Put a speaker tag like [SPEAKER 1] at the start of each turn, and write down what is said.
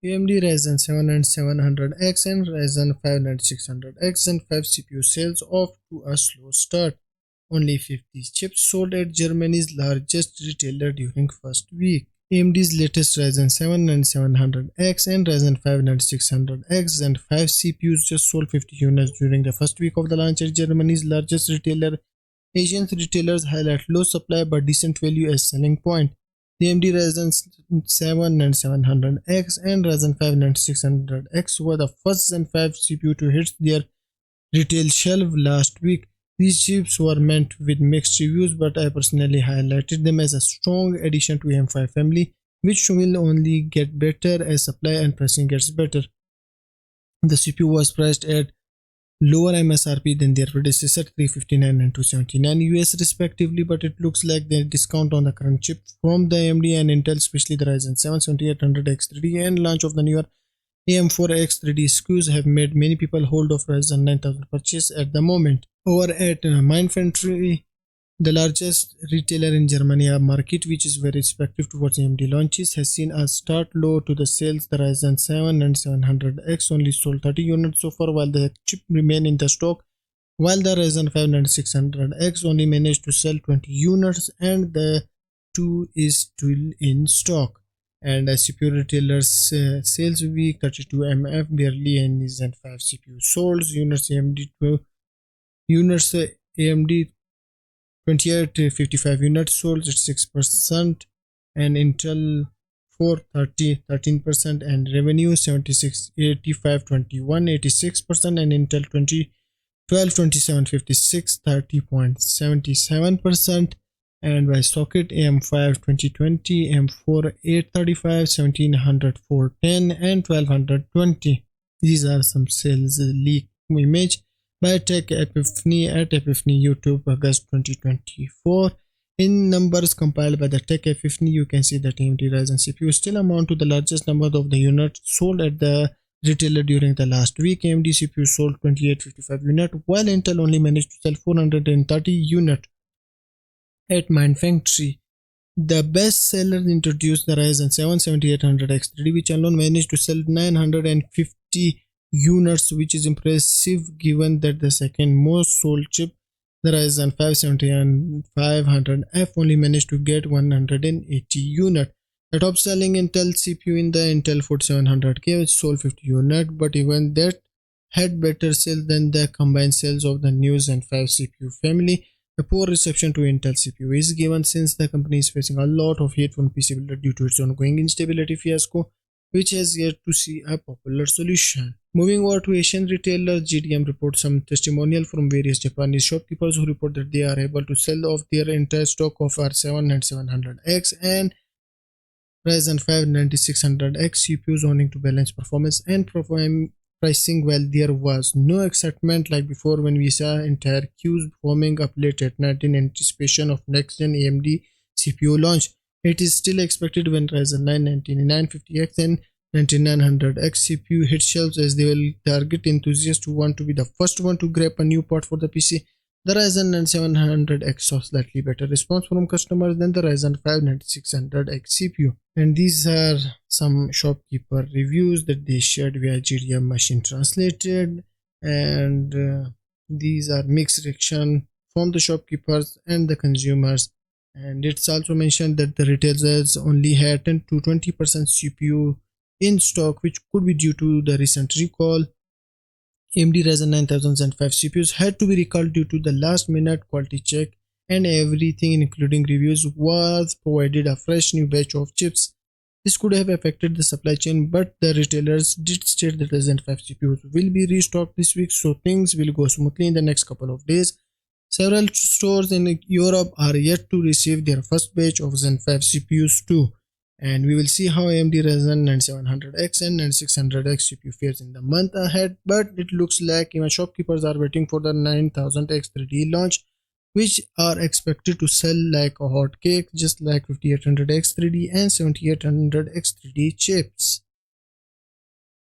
[SPEAKER 1] AMD Ryzen 7 9700X and Ryzen 5 9600X Zen 5 CPU sales off to a slow start. Only 50 chips sold at Germany's largest retailer during first week. AMD's latest Ryzen 7 9700X and Ryzen 5 9600X Zen 5 CPUs just sold 50 units during the first week of the launch at Germany's largest retailer. Asian retailers highlight low supply but decent value as selling point. The AMD Ryzen 7 9700X and Ryzen 5 9600X were the first Zen 5 CPU to hit their retail shelf last week. These chips were met with mixed reviews, but I personally highlighted them as a strong addition to M5 family, which will only get better as supply and pricing gets better. The CPU was priced at lower MSRP than their predecessor, $359 and $279 US respectively, but it looks like the discount on the current chip from the AMD and Intel, especially the Ryzen 7 7800X 3D and launch of the newer AM4X 3D SKUs, have made many people hold off Ryzen 9000 purchase at the moment. Over at Mindfantry, the largest retailer in Germany, a market which is very respective towards AMD launches, has seen a start low to the sales. The Ryzen 7 and 700X only sold 30 units so far, while the chip remain in the stock, while the Ryzen 5 and 600X only managed to sell 20 units and the 2 is still in stock. And as CPU retailers sales week 32 MF barely any Zen 5 CPU sold. Units AMD 2855 units sold at 6%, and Intel 430 13%, and revenue 76 85 21 86%, and Intel 20 12 27 56 30.77%. And by socket, AM5 2020, AM4 835, 1700 410, and 1220. These are some sales leak image by TechQuickie at Epiphany YouTube, August 2024. In numbers compiled by the TechQuickie, you can see that AMD Ryzen CPU still amount to the largest number of the units sold at the retailer during the last week. AMD CPU sold 2855 units, while Intel only managed to sell 430 units. At Mindfantry, the best sellers introduced the Ryzen 7 7800X 3D, which alone managed to sell 950 units, which is impressive given that the second most sold chip, the Ryzen 5 7500F, only managed to get 180 units. The top selling Intel CPU in the Intel 4700K, which sold 50 units, but even that had better sales than the combined sales of the new Zen 5 CPU family. A poor reception to Intel CPU is given since the company is facing a lot of hate from PC builder due to its ongoing instability fiasco, which has yet to see a popular solution. Moving over to Asian retailer, GDM reports some testimonial from various Japanese shopkeepers who report that they are able to sell off their entire stock of R7 and 700X and Ryzen 5 9600X CPUs, owing to balance performance and pricing. While there was no excitement like before when we saw entire queues forming up late at night in anticipation of next-gen AMD CPU launch, it is still expected when Ryzen 9 9950X and 9900X CPU hit shelves, as they will target enthusiasts who want to be the first one to grab a new part for the PC. The Ryzen 9700X saw slightly better response from customers than the Ryzen 5 9600X CPU. And these are some shopkeeper reviews that they shared via GDM Machine Translated, and these are mixed reaction from the shopkeepers and the consumers. And it's also mentioned that the retailers only had 10 to 20% CPU in stock, which could be due to the recent recall. AMD Ryzen 9005 CPUs had to be recalled due to the last minute quality check, and everything including reviews was provided a fresh new batch of chips. This could have affected the supply chain, but the retailers did state that Ryzen 5 CPUs will be restocked this week, so things will go smoothly in the next couple of days. Several stores in Europe are yet to receive their first batch of Zen 5 CPUs too, and we will see how AMD Ryzen 9700X and 9600X CPU fares in the month ahead. But it looks like even shopkeepers are waiting for the 9000X 3D launch, which are expected to sell like a hot cake, just like 5800X 3D and 7800X 3D chips.